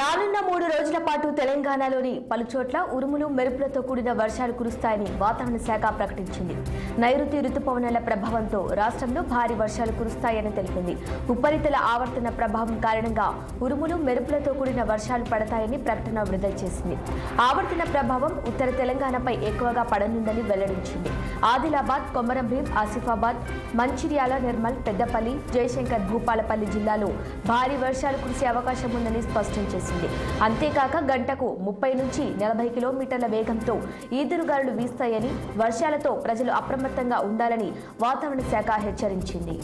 రానున్న 3 రోజుల పాటు తెలంగాణలోని పలుచోట్ల ఉరుములు మెరుపులతో కూడిన వర్షాలు కురుస్తాయని వాతావరణ శాఖ ప్రకటించింది. నైరుతి రుతుపవనాల ప్రభావంతో రాష్ట్రంలో భారీ వర్షాలు కురుస్తాయని తెలిపింది. ఉపరితల ఆవర్తన ప్రభావం కారణంగా ఉరుములు మెరుపులతో కూడిన వర్షాలు పడతాయని ప్రకటన విడుదల చేసింది. ఆవర్తన ప్రభావం ఉత్తర తెలంగాణపై ఎక్కువగా పడనుందని వెల్లడించింది. ఆదిలాబాద్, కొమరంభీం, ఆసిఫాబాద్, మంచిర్యాల, నిర్మల్, పెద్దపల్లి, జయశంకర్ భూపాలపల్లి జిల్లాలో భారీ వర్షాలు కురిసే అవకాశం ఉందని స్పష్టం చేసింది. అంతేకాక గంటకు 30 నుంచి 40 కిలోమీటర్ల వేగంతో ఈదురుగాలులు వీస్తాయని, వర్షాలతో ప్రజలు అప్రమత్తంగా ఉండాలని వాతావరణ శాఖ హెచ్చరించింది.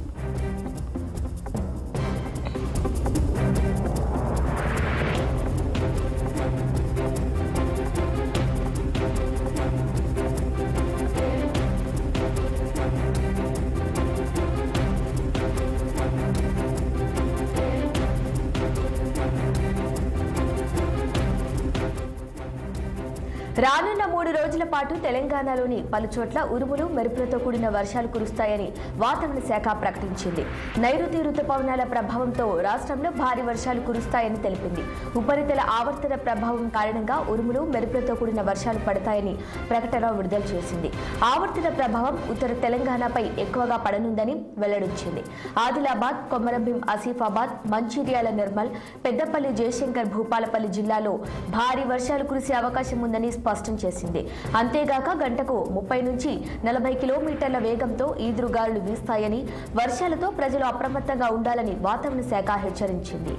రానున్న 3 రోజుల పాటు తెలంగాణలోని పలుచోట్ల ఉరుములు మెరుపులతో కూడిన వర్షాలు కురుస్తాయని వాతావరణ శాఖ ప్రకటించింది. నైరుతి రుతుపవనాల ప్రభావంతో రాష్ట్రంలో భారీ వర్షాలు కురుస్తాయని తెలిపింది. ఉపరితల ఆవర్తన ప్రభావం కారణంగా ఉరుములు మెరుపులతో కూడిన వర్షాలు పడతాయని ప్రకటన విడుదల చేసింది. ఆవర్తన ప్రభావం ఉత్తర తెలంగాణపై ఎక్కువగా పడనుందని వెల్లడించింది. ఆదిలాబాద్, కొమరంభీం, ఆసిఫాబాద్, మంచిర్యాల, నిర్మల్, పెద్దపల్లి, జయశంకర్ భూపాలపల్లి జిల్లాలో భారీ వర్షాలు కురిసే అవకాశం ఉందని స్పష్టం చేసింది. అంతేగాక గంటకు 30 నుంచి 40 కిలోమీటర్ల వేగంతో ఈదురుగాలులు వీస్తాయని, వర్షాలతో ప్రజలు అప్రమత్తంగా ఉండాలని వాతావరణ శాఖ హెచ్చరించింది.